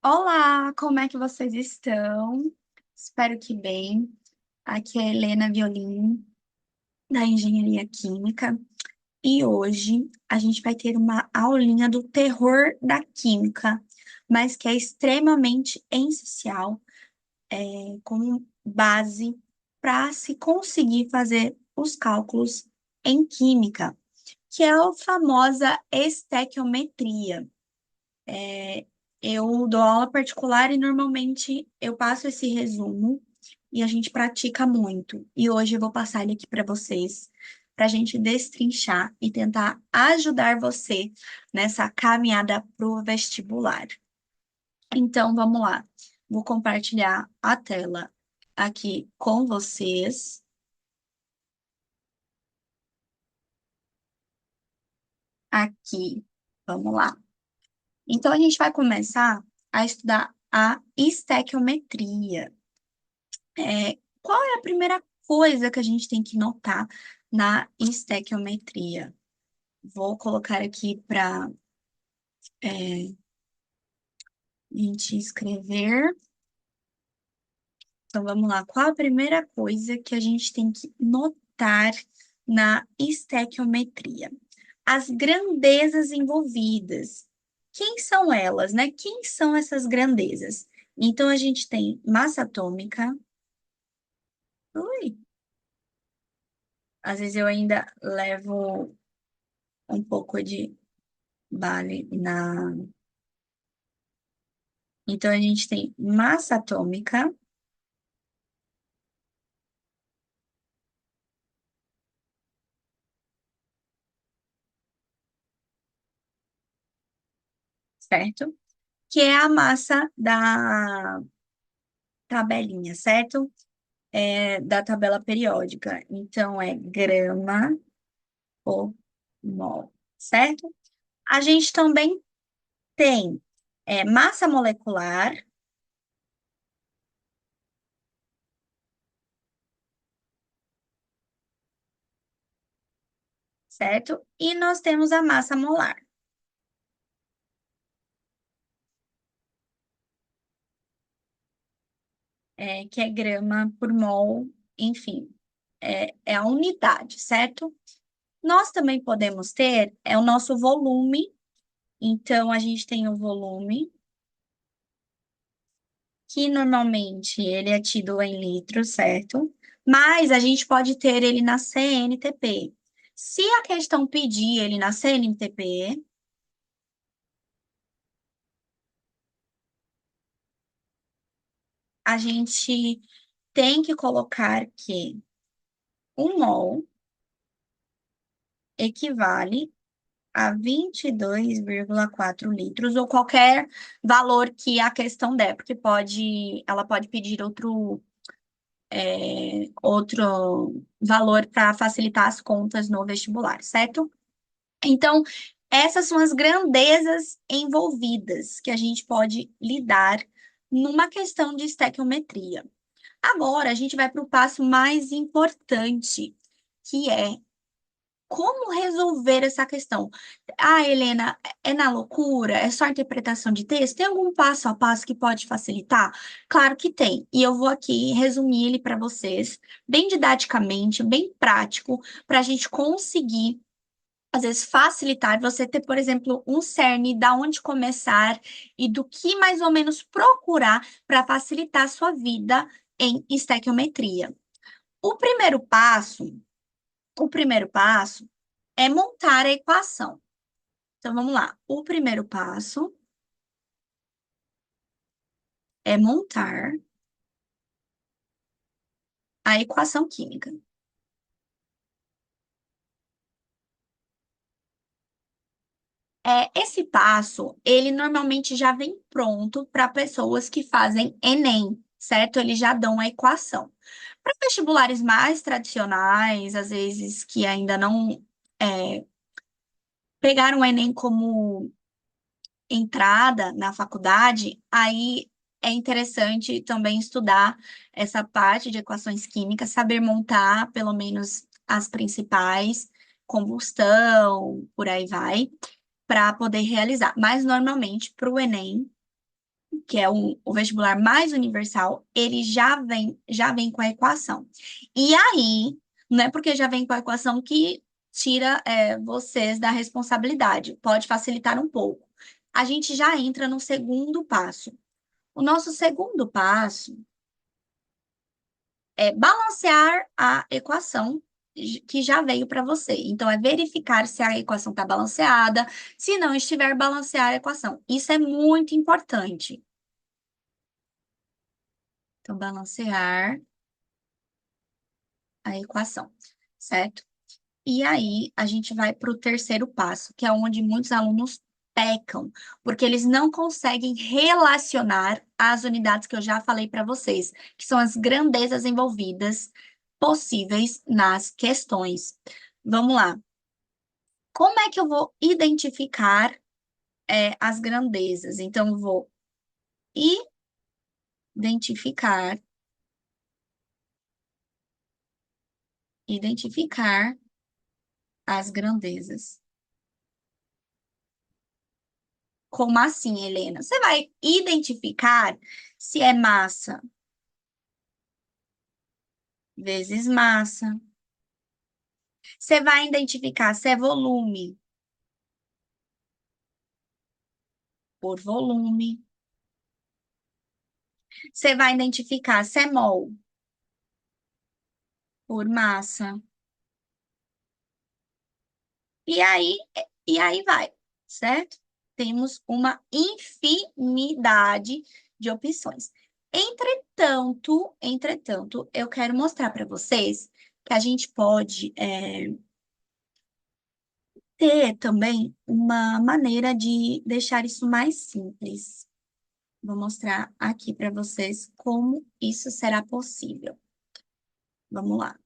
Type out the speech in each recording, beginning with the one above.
Olá, como é que vocês estão? Espero que bem. Aqui é a Helena Violim, da Engenharia Química, e hoje a gente vai ter uma aulinha do terror da Química, mas que é extremamente essencial, como base para se conseguir fazer os cálculos em Química, que é a famosa estequiometria. Eu dou aula particular e normalmente eu passo esse resumo e a gente pratica muito. E hoje eu vou passar ele aqui para vocês, para a gente destrinchar e tentar ajudar você nessa caminhada para o vestibular. Então, vamos lá. Vou compartilhar a tela aqui com vocês. Aqui, vamos lá. Então, a gente vai começar a estudar a estequiometria. Qual é a primeira coisa que a gente tem que notar na estequiometria? Vou colocar aqui para a gente escrever. Então, vamos lá. Qual a primeira coisa que a gente tem que notar na estequiometria? As grandezas envolvidas. Quem são elas, né? Quem são essas grandezas? Então, a gente tem massa atômica. Ui, às vezes eu ainda levo um pouco de bale na. Então, a gente tem massa atômica, certo? Que é a massa da tabelinha, certo? Da tabela periódica. Então, é grama por mol, certo? A gente também tem massa molecular, certo? E nós temos a massa molar, que é grama por mol, enfim, é a unidade, certo? Nós também podemos ter o nosso volume. Então, a gente tem o volume, que normalmente ele é tido em litros, certo? Mas a gente pode ter ele na CNTP. Se a questão pedir ele na CNTP, a gente tem que colocar que um mol equivale a 22,4 litros, ou qualquer valor que a questão der, porque ela pode pedir outro valor para facilitar as contas no vestibular, certo? Então, essas são as grandezas envolvidas que a gente pode lidar numa questão de estequiometria. Agora, a gente vai para o passo mais importante, que é como resolver essa questão. Ah, Helena, é na loucura? É só interpretação de texto? Tem algum passo a passo que pode facilitar? Claro que tem. E eu vou aqui resumir ele para vocês, bem didaticamente, bem prático, para a gente conseguir, às vezes, facilitar você ter, por exemplo, um cerne da onde começar e do que mais ou menos procurar para facilitar a sua vida em estequiometria. O primeiro passo, o primeiro passo é montar a equação. Então, vamos lá. O primeiro passo é montar a equação química. Esse passo, ele normalmente já vem pronto para pessoas que fazem Enem, certo? Eles já dão a equação. Para vestibulares mais tradicionais, às vezes que ainda não pegaram o Enem como entrada na faculdade, aí é interessante também estudar essa parte de equações químicas, saber montar pelo menos as principais, combustão, por aí vai, para poder realizar. Mas normalmente para o Enem que é o vestibular mais universal, ele já vem com a equação. E aí, não é porque já vem com a equação que tira vocês da responsabilidade. Pode facilitar um pouco. A gente já entra no segundo passo. O nosso segundo passo é balancear a equação que já veio para você. Então, é verificar se a equação está balanceada. Se não estiver, balancear a equação. Isso é muito importante. Então, balancear a equação, certo? E aí, a gente vai para o terceiro passo, que é onde muitos alunos pecam, porque eles não conseguem relacionar as unidades que eu já falei para vocês, que são as grandezas envolvidas possíveis nas questões. Vamos lá. Como é que eu vou identificar as grandezas? Então, eu vou identificar, identificar as grandezas. Como assim, Helena? Você vai identificar se é massa vezes massa. Você vai identificar se é volume por volume. Você vai identificar se é mol por massa. E aí, e aí vai, certo? Temos uma infinidade de opções. Entretanto, eu quero mostrar para vocês que a gente pode ter também uma maneira de deixar isso mais simples. Vou mostrar aqui para vocês como isso será possível. Vamos lá.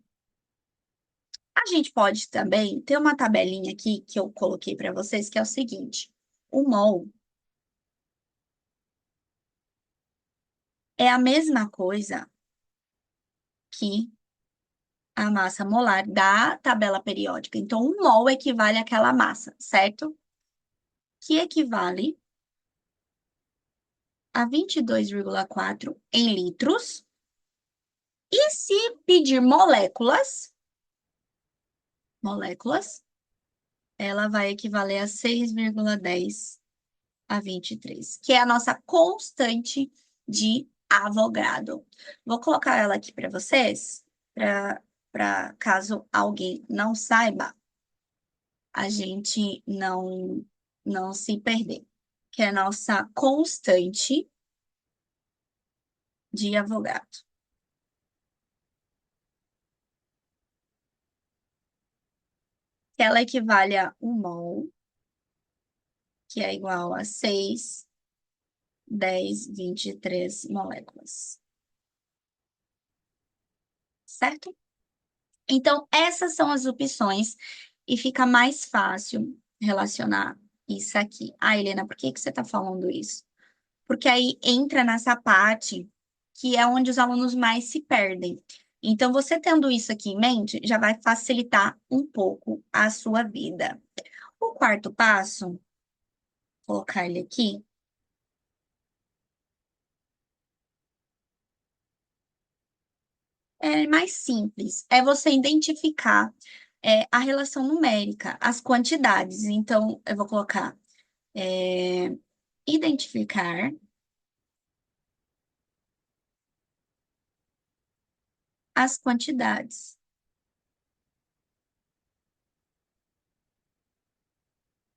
A gente pode também ter uma tabelinha aqui que eu coloquei para vocês, que é o seguinte: o mol é a mesma coisa que a massa molar da tabela periódica. Então, um mol equivale àquela massa, certo? Que equivale a 22,4 em litros. E se pedir moléculas, ela vai equivaler a 6,10 a 23, que é a nossa constante de Avogadro. Vou colocar ela aqui para vocês, para caso alguém não saiba, a gente não se perder, que é a nossa constante de Avogadro. Ela equivale a 1 mol, que é igual a 6, 10, 23 moléculas. Certo? Então, essas são as opções e fica mais fácil relacionar isso aqui. Ah, Helena, por que que você está falando isso? Porque aí entra nessa parte que é onde os alunos mais se perdem. Então, você tendo isso aqui em mente, já vai facilitar um pouco a sua vida. O quarto passo, vou colocar ele aqui, é mais simples. É você identificar a relação numérica, as quantidades. Então, eu vou colocar identificar as quantidades.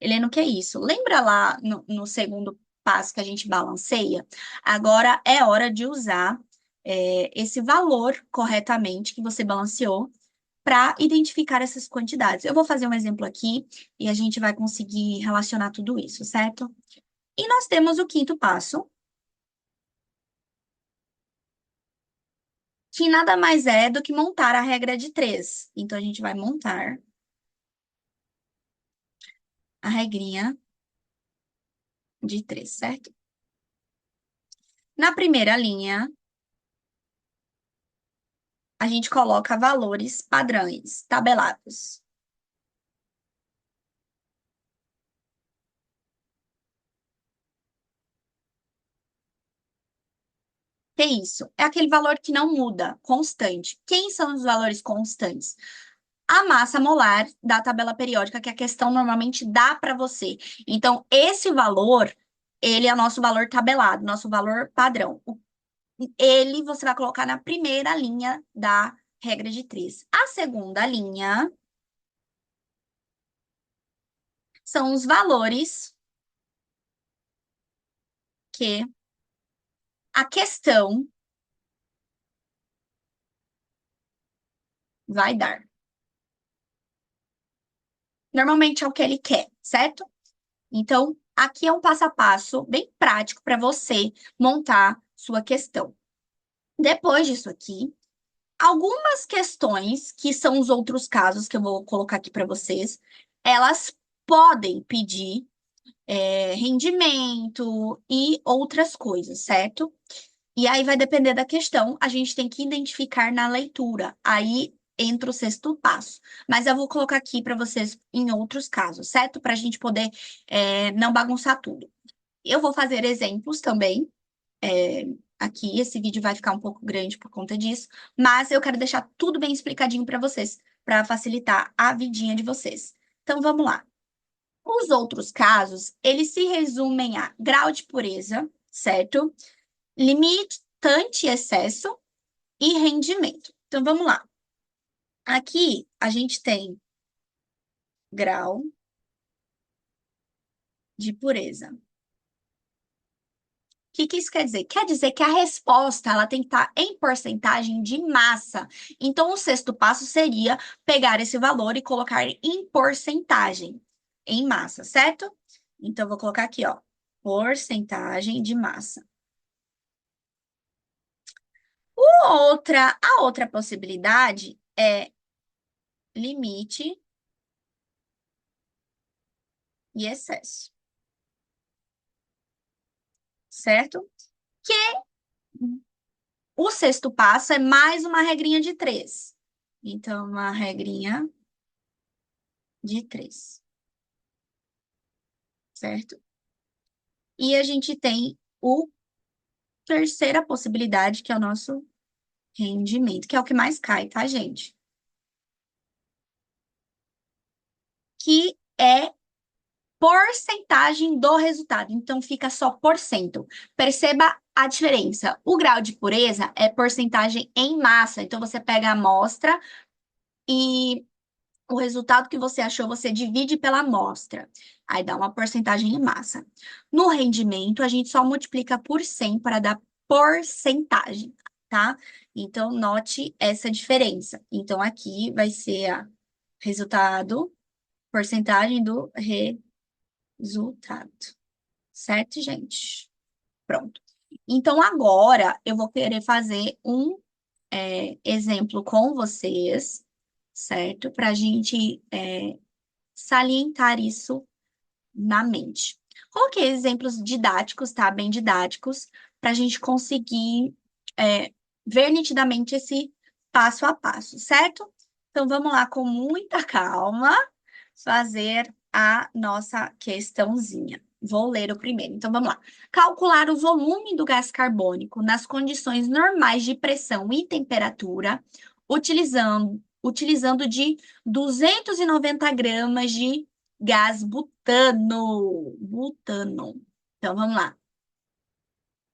Helena, o que é isso? Lembra lá no segundo passo que a gente balanceia? Agora é hora de usar esse valor corretamente que você balanceou para identificar essas quantidades. Eu vou fazer um exemplo aqui e a gente vai conseguir relacionar tudo isso, certo? E nós temos o quinto passo, que nada mais é do que montar a regra de três. Então, a gente vai montar a regrinha de três, certo? Na primeira linha, a gente coloca valores padrões, tabelados. Que é isso? É aquele valor que não muda, constante. Quem são os valores constantes? A massa molar da tabela periódica, que a questão normalmente dá para você. Então, esse valor, ele é nosso valor tabelado, nosso valor padrão. Ele você vai colocar na primeira linha da regra de três. A segunda linha são os valores que a questão vai dar. Normalmente é o que ele quer, certo? Então, aqui é um passo a passo bem prático para você montar sua questão. Depois disso aqui, algumas questões, que são os outros casos que eu vou colocar aqui para vocês, elas podem pedir rendimento e outras coisas, certo? E aí vai depender da questão, a gente tem que identificar na leitura. Aí entra o sexto passo. Mas eu vou colocar aqui para vocês em outros casos, certo? Para a gente poder não bagunçar tudo. Eu vou fazer exemplos também. é, Aqui, esse vídeo vai ficar um pouco grande por conta disso, mas eu quero deixar tudo bem explicadinho para vocês, para facilitar a vidinha de vocês. Então, vamos lá. Os outros casos, eles se resumem a grau de pureza, certo? Limitante excesso e rendimento. Então, vamos lá. Aqui, a gente tem grau de pureza. Que isso quer dizer? Quer dizer que a resposta ela tem que estar em porcentagem de massa. Então, o sexto passo seria pegar esse valor e colocar em porcentagem, em massa, certo? Então, eu vou colocar aqui, ó, porcentagem de massa. A outra possibilidade é limite e excesso, certo? Que o sexto passo é mais uma regrinha de três. Então, uma regrinha de três, certo? E a gente tem o terceira possibilidade, que é o nosso rendimento, que é o que mais cai, tá, gente? Que é porcentagem do resultado. Então, fica só por cento. Perceba a diferença. O grau de pureza é porcentagem em massa. Então, você pega a amostra e o resultado que você achou, você divide pela amostra. Aí dá uma porcentagem em massa. No rendimento, a gente só multiplica por 100 para dar porcentagem, tá? Então, note essa diferença. Então, aqui vai ser a resultado, porcentagem do resultado. Certo, gente? Pronto. Então, agora eu vou querer fazer um exemplo com vocês, certo? Para a gente salientar isso na mente. Coloquei exemplos didáticos, tá? Bem didáticos, para a gente conseguir ver nitidamente esse passo a passo, certo? Então, vamos lá com muita calma fazer a nossa questãozinha. Vou ler o primeiro. Então, vamos lá. Calcular o volume do gás carbônico nas condições normais de pressão e temperatura, utilizando de 290 gramas de gás butano. Butano. Então, vamos lá.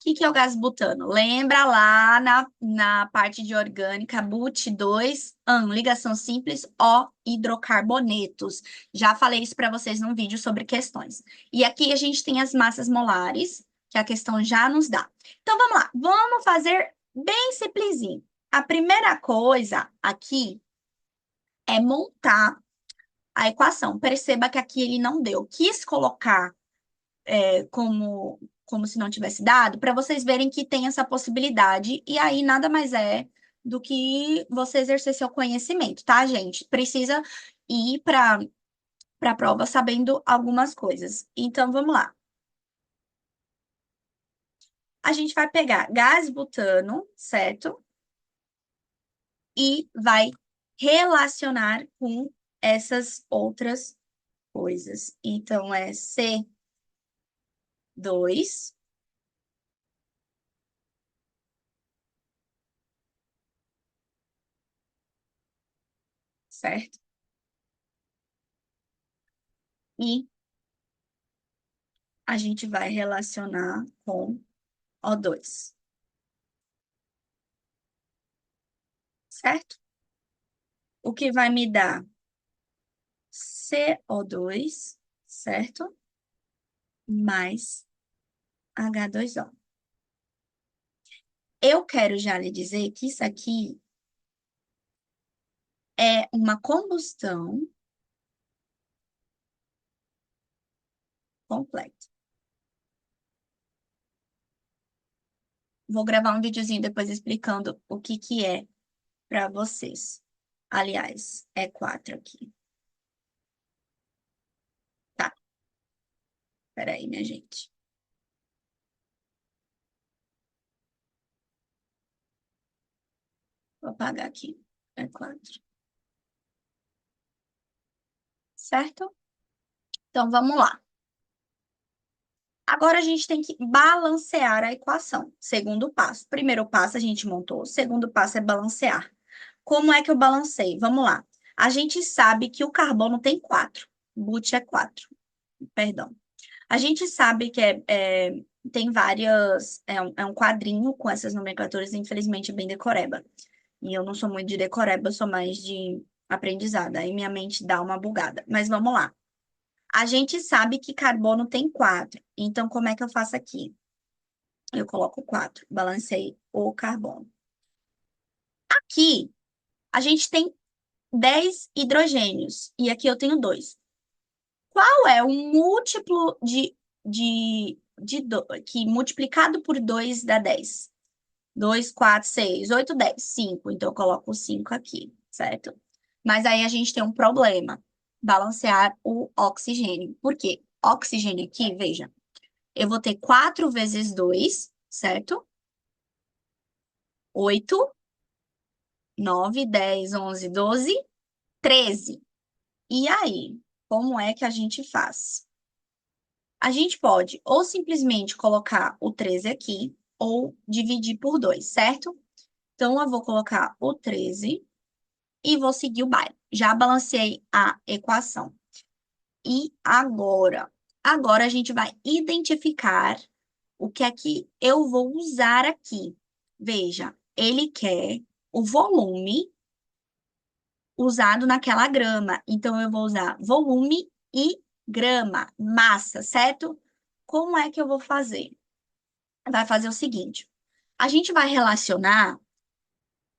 Que é o gás butano? Lembra lá na parte de orgânica, but ligação simples, O, hidrocarbonetos. Já falei isso para vocês num vídeo sobre questões. E aqui a gente tem as massas molares, que a questão já nos dá. Então, vamos lá. Vamos fazer bem simplesinho. A primeira coisa aqui é montar a equação. Perceba que aqui ele não deu. Quis colocar como se não tivesse dado, para vocês verem que tem essa possibilidade, e aí nada mais é do que você exercer seu conhecimento, tá, gente? Precisa ir para a prova sabendo algumas coisas. Então, vamos lá. A gente vai pegar gás butano, certo? E vai relacionar com essas outras coisas. Então, é C2 dois certo? E a gente vai relacionar com O2, certo? O que vai me dar CO2, certo? Mais H2O. Eu quero já lhe dizer que isso aqui é uma combustão completa. Vou gravar um videozinho depois explicando o que que é para vocês. Aliás, é 4 aqui. Tá, peraí, minha gente. Vou apagar aqui. É 4, certo? Então, vamos lá. Agora a gente tem que balancear a equação. Segundo passo. Primeiro passo a gente montou, segundo passo é balancear. Como é que eu balancei? Vamos lá. A gente sabe que o carbono tem 4. But é 4. Perdão. A gente sabe que tem várias. É um quadrinho com essas nomenclaturas, infelizmente, bem decoreba. E eu não sou muito de decoreba, eu sou mais de aprendizado. Aí minha mente dá uma bugada. Mas vamos lá. A gente sabe que carbono tem 4. Então, como é que eu faço aqui? Eu coloco 4. Balancei o carbono. Aqui, a gente tem 10 hidrogênios. E aqui eu tenho 2. Qual é o múltiplo que multiplicado por 2 dá 10? 2, 4, 6, 8, 10, 5. Então, eu coloco o 5 aqui, certo? Mas aí a gente tem um problema. Balancear o oxigênio. Por quê? Oxigênio aqui, veja, eu vou ter 4 vezes 2, certo? 8, 9, 10, 11, 12, 13. E aí, como é que a gente faz? A gente pode ou simplesmente colocar o 13 aqui, ou dividir por 2, certo? Então, eu vou colocar o 13 e vou seguir o baile. Já balanceei a equação. E agora? Agora a gente vai identificar o que é que eu vou usar aqui. Veja, ele quer o volume usado naquela grama. Então, eu vou usar volume e grama, massa, certo? Como é que eu vou fazer? Vai fazer o seguinte: a gente vai relacionar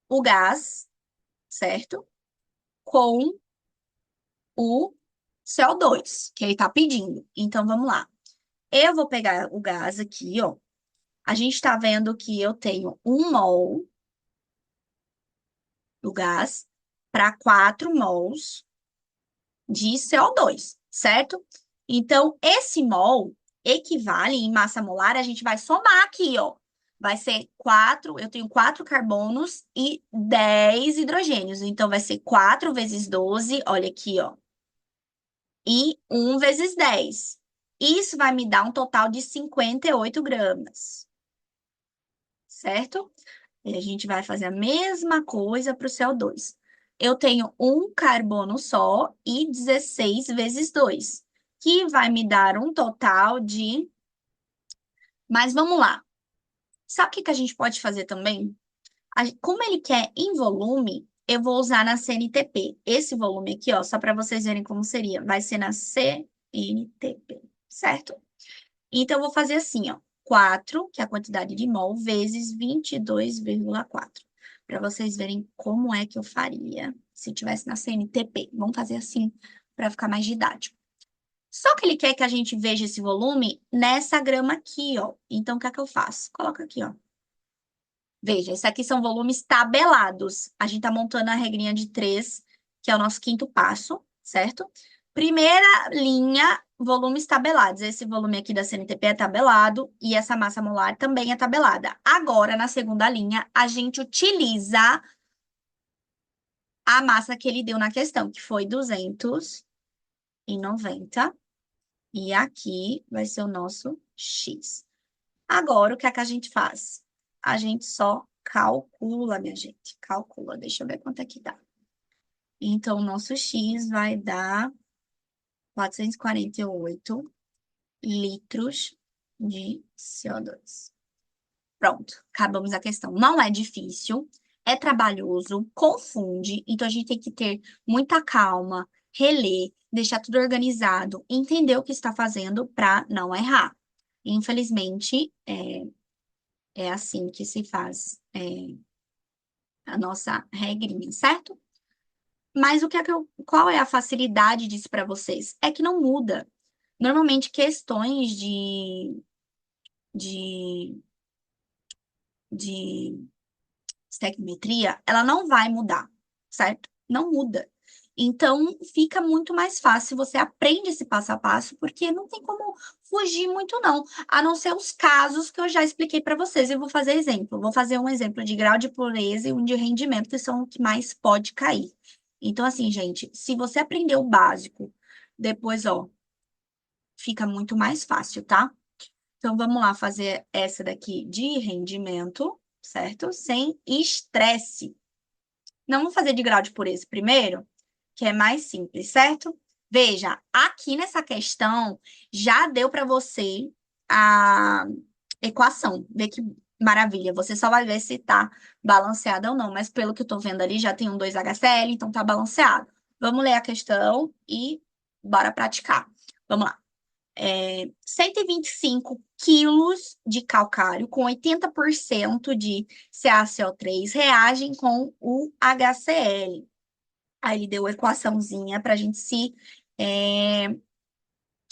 o gás, certo? Com o CO2, que ele está pedindo. Então, vamos lá. Eu vou pegar o gás aqui, ó. A gente está vendo que eu tenho 1 mol do gás para 4 mols de CO2, certo? Então, esse mol equivale em massa molar, a gente vai somar aqui, ó. Vai ser 4, eu tenho 4 carbonos e 10 hidrogênios. Então, vai ser 4 vezes 12, olha aqui, ó. E 1 vezes 10. Isso vai me dar um total de 58 gramas, certo? E a gente vai fazer a mesma coisa para o CO2. Eu tenho um carbono só e 16 vezes 2, que vai me dar um total de. Mas vamos lá. Sabe o que que a gente pode fazer também? Como ele quer em volume, eu vou usar na CNTP. Esse volume aqui, ó, só para vocês verem como seria, vai ser na CNTP, certo? Então, eu vou fazer assim, ó. 4, que é a quantidade de mol, vezes 22,4. Para vocês verem como é que eu faria se tivesse na CNTP. Vamos fazer assim para ficar mais didático. Só que ele quer que a gente veja esse volume nessa grama aqui, ó. Então, o que é que eu faço? Coloca aqui, ó. Veja, isso aqui são volumes tabelados. A gente está montando a regrinha de 3, que é o nosso quinto passo, certo? Primeira linha, volumes tabelados. Esse volume aqui da CNTP é tabelado e essa massa molar também é tabelada. Agora, na segunda linha, a gente utiliza a massa que ele deu na questão, que foi 290. E aqui vai ser o nosso X. Agora, o que é que a gente faz? A gente só calcula, minha gente. Calcula. Deixa eu ver quanto é que dá. Então, nosso X vai dar 448 litros de CO2. Pronto, acabamos a questão. Não é difícil, é trabalhoso, confunde, então a gente tem que ter muita calma, reler, deixar tudo organizado, entender o que está fazendo para não errar. Infelizmente, é assim que se faz, a nossa regrinha, certo? Mas o que é qual é a facilidade disso para vocês? É que não muda. Normalmente, questões de, de estequiometria, ela não vai mudar, certo? Não muda. Então, fica muito mais fácil, você aprende esse passo a passo, porque não tem como fugir muito, não. A não ser os casos que eu já expliquei para vocês. Eu vou fazer exemplo. Vou fazer um exemplo de grau de pureza e um de rendimento, que são o que mais pode cair. Então, assim, gente, se você aprender o básico, depois, ó, fica muito mais fácil, tá? Então, vamos lá fazer essa daqui de rendimento, certo? Sem estresse. Não vamos fazer de grau de pureza primeiro, que é mais simples, certo? Veja, aqui nessa questão já deu para você a equação. Vê que maravilha. Você só vai ver se tá balanceada ou não, mas pelo que eu tô vendo ali já tem um 2HCl, então tá balanceado. Vamos ler a questão e bora praticar. Vamos lá. 125 quilos de calcário com 80% de CaCO3 reagem com o HCl. Aí ele deu a equaçãozinha para a gente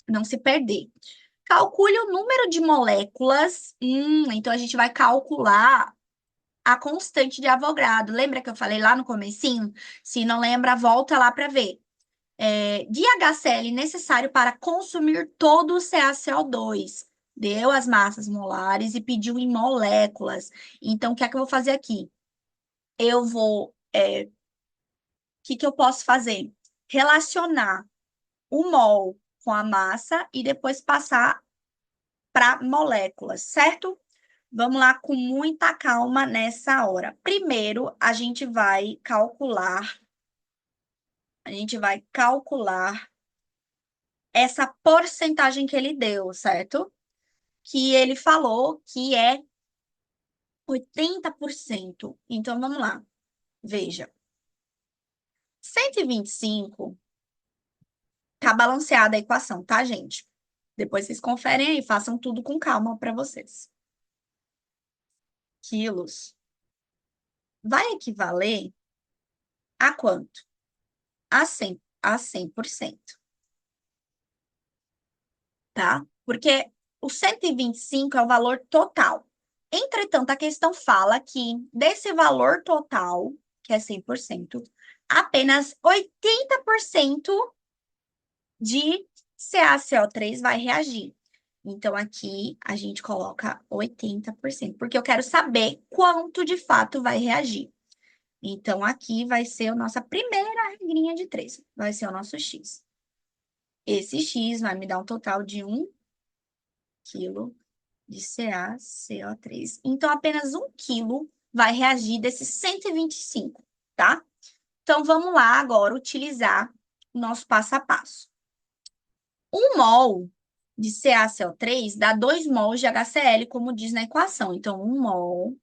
não se perder. Calcule o número de moléculas. Então a gente vai calcular a constante de Avogadro. Lembra que eu falei lá no comecinho? Se não lembra, volta lá para ver. De HCl necessário para consumir todo o CaCO2. Deu as massas molares e pediu em moléculas. Então, o que é que eu vou fazer aqui? O que que eu posso fazer? Relacionar o mol com a massa e depois passar para moléculas, certo? Vamos lá com muita calma nessa hora. Primeiro, a gente vai calcular essa porcentagem que ele deu, certo? Que ele falou que é 80%. Então, vamos lá. Veja. 125 tá balanceada a equação, tá, gente? Depois vocês conferem aí, façam tudo com calma para vocês. Quilos vai equivaler a quanto? A 100%, tá? Porque o 125 é o valor total. Entretanto, a questão fala que desse valor total, que é 100%, apenas 80% de CaCO3 vai reagir. Então, aqui a gente coloca 80%, porque eu quero saber quanto de fato vai reagir. Então, aqui vai ser a nossa primeira regrinha de 3, vai ser o nosso X. Esse X vai me dar um total de 1 quilo de CaCO3. Então, apenas 1 quilo vai reagir desses 125, tá? Então, vamos lá agora utilizar o nosso passo a passo. 1 mol de CaCO3 dá 2 mols de HCl, como diz na equação. Então, 1 mol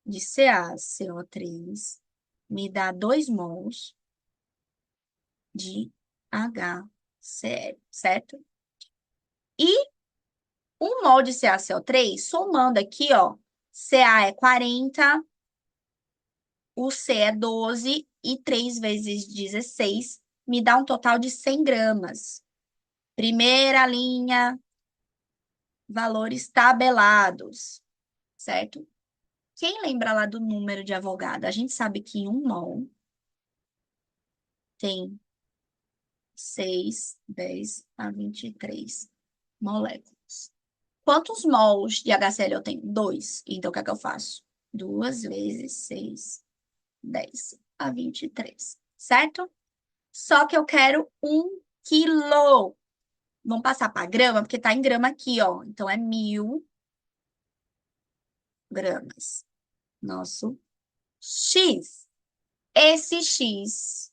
de CaCO3 me dá 2 mols de HCl, certo? E 1 mol de CaCO3, somando aqui, ó, Ca é 40, o C é 12 e 3 vezes 16 me dá um total de 100 gramas. Primeira linha, valores tabelados, certo? Quem lembra lá do número de Avogadro? A gente sabe que 1 mol tem 6, 10 a 23 moléculas. Quantos mols de HCl eu tenho? 2. Então, o que é que eu faço? 2 vezes 6, 10 a 23, certo? Só que eu quero 1 quilo. Vamos passar para grama, porque tá em grama aqui, ó. Então, é 1.000 gramas. Nosso X. Esse X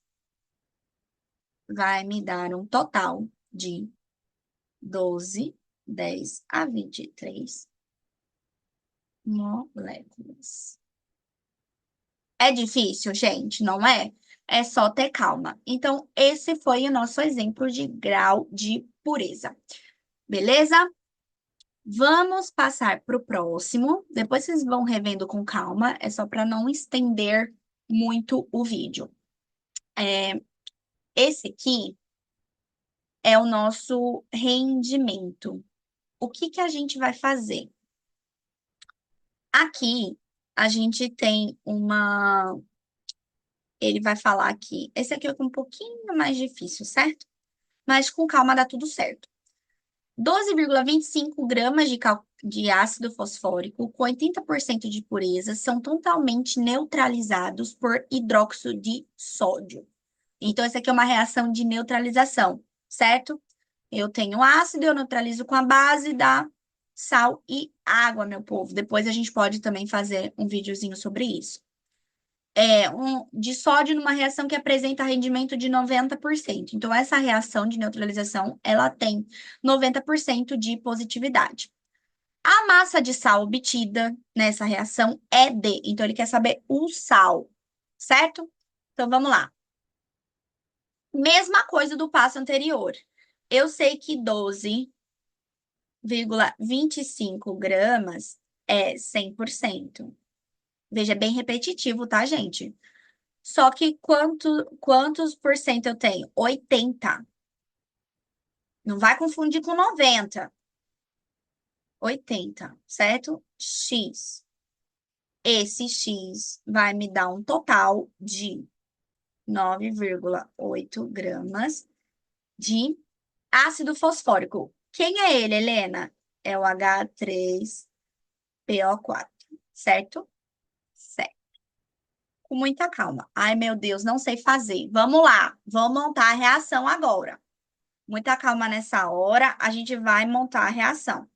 vai me dar um total de 12, 10 a 23 moléculas. É difícil, gente, não é? É só ter calma. Então, esse foi o nosso exemplo de grau de pureza. Beleza? Vamos passar para o próximo. Depois vocês vão revendo com calma, é só para não estender muito o vídeo. Esse aqui é o nosso rendimento. O que que a gente vai fazer? Aqui, a gente tem uma. Ele vai falar aqui. Esse aqui é um pouquinho mais difícil, certo? Mas com calma dá tudo certo. 12,25 gramas de ácido fosfórico com 80% de pureza são totalmente neutralizados por hidróxido de sódio. Então, essa aqui é uma reação de neutralização, certo? Eu tenho ácido, eu neutralizo com a base da sal e água, meu povo. Depois a gente pode também fazer um videozinho sobre isso. De sódio numa reação que apresenta rendimento de 90%. Então, essa reação de neutralização, ela tem 90% de positividade. A massa de sal obtida nessa reação é D. Então, ele quer saber o sal, certo? Então, vamos lá. Mesma coisa do passo anterior. Eu sei que 12,25 gramas é 100%. Veja, é bem repetitivo, tá, gente? Só que quantos por cento eu tenho? 80. Não vai confundir com 90. 80, certo? X. Esse X vai me dar um total de 9,8 gramas de ácido fosfórico. Quem é ele, Helena? É o H3PO4, certo? Certo. Com muita calma. Ai, meu Deus, não sei fazer. Vamos lá, vamos montar a reação agora. Muita calma nessa hora, a gente vai montar a reação.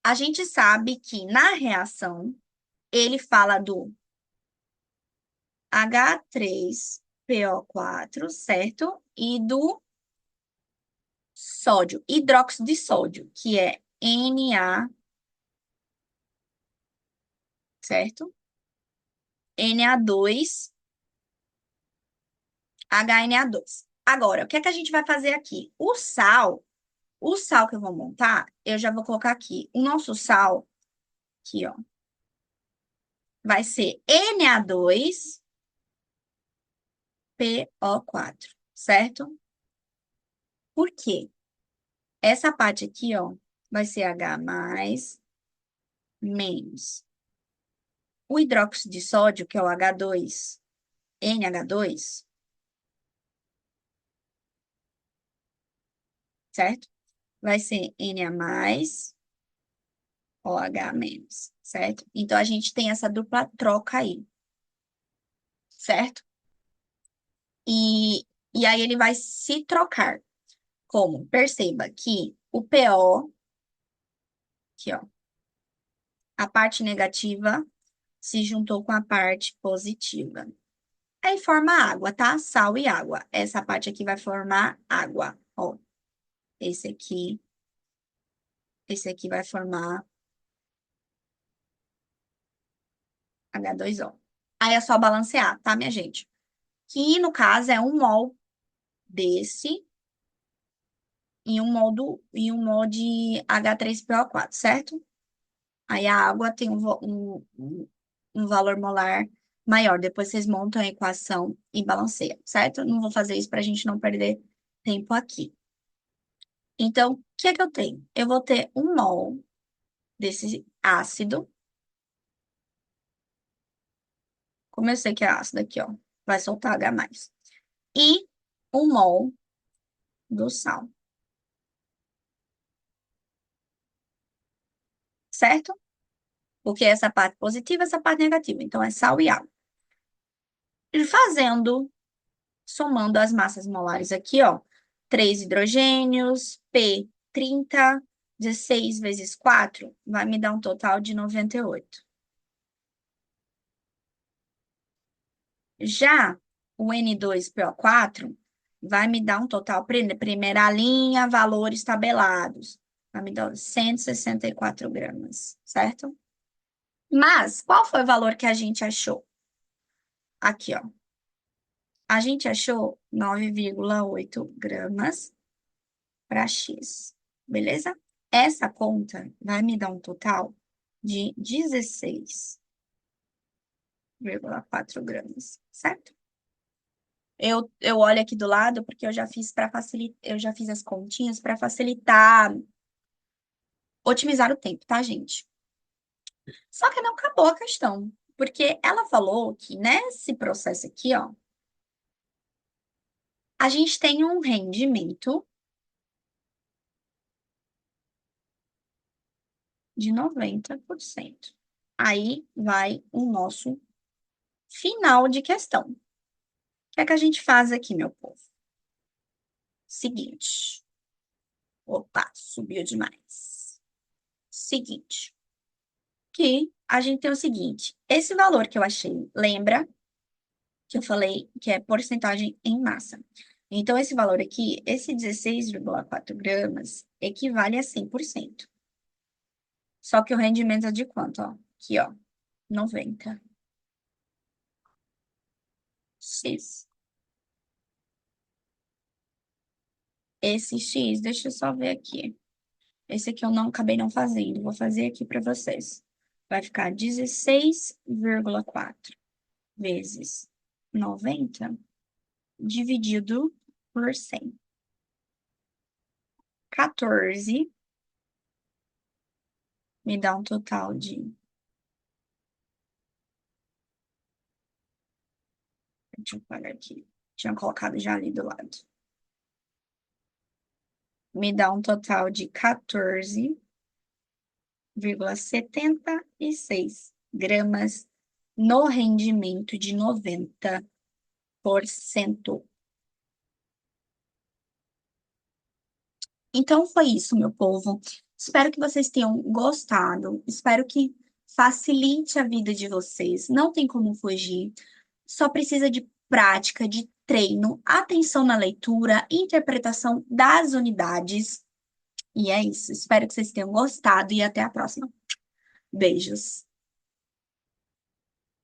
A gente sabe que na reação, ele fala do H3PO4, certo? E do sódio, hidróxido de sódio, que é Na, certo? Na2, HNA2. Agora, o que é que a gente vai fazer aqui? O sal que eu vou montar, eu já vou colocar aqui. O nosso sal, aqui, ó, vai ser Na2PO4, certo? Por quê? Essa parte aqui, ó, vai ser H mais, menos. O hidróxido de sódio, que é o H2, NH2, certo? Vai ser Na mais, OH menos, certo? Então, a gente tem essa dupla troca aí, certo? E aí, ele vai se trocar. Como? Perceba que o PO, aqui, ó, a parte negativa se juntou com a parte positiva. Aí forma água, tá? Sal e água. Essa parte aqui vai formar água, ó. Esse aqui vai formar H2O. Aí é só balancear, tá, minha gente? Que no caso é 1 mol desse e um mol de H3PO4, certo? Aí a água tem um valor molar maior. Depois vocês montam a equação e balanceiam, certo? Não vou fazer isso para a gente não perder tempo aqui. Então, o que é que eu tenho? Eu vou ter 1 mol desse ácido. Como eu sei que é ácido aqui, ó, vai soltar H+. E 1 mol do sal, certo? Porque essa parte positiva, essa parte negativa. Então, é sal e água. E somando as massas molares aqui, ó, 3 hidrogênios, P 30, 16 vezes 4, vai me dar um total de 98. Já o N2PO4 vai me dar um total, primeira linha, valores tabelados. Vai me dar 164 gramas, certo? Mas, qual foi o valor que a gente achou? Aqui, ó. A gente achou 9,8 gramas para X, beleza? Essa conta vai me dar um total de 16,4 gramas, certo? Eu olho aqui do lado porque eu já fiz para facilitar, eu já fiz as continhas para facilitar, otimizar o tempo, tá, gente? Só que não acabou a questão, porque ela falou que nesse processo aqui, ó, a gente tem um rendimento de 90%. Aí vai o nosso final de questão. O que é que a gente faz aqui, meu povo? Seguinte. Opa, subiu demais. Seguinte. Que a gente tem o seguinte: esse valor que eu achei, lembra que eu falei que é porcentagem em massa. Então, esse valor aqui, esse 16,4 gramas, equivale a 100%. Só que o rendimento é de quanto, ó? Aqui, ó, 90. X. Esse X, deixa eu só ver aqui. Esse aqui eu não acabei não fazendo, vou fazer aqui para vocês. Vai ficar 16,4 vezes 90 dividido por 100. 14 me dá um total de. Deixa eu parar aqui. Tinha colocado já ali do lado. Me dá um total de 14,76 gramas no rendimento de 90%. Então foi isso, meu povo. Espero que vocês tenham gostado. Espero que facilite a vida de vocês. Não tem como fugir. Só precisa de prática, de treino, atenção na leitura, interpretação das unidades. E é isso. Espero que vocês tenham gostado e até a próxima. Beijos.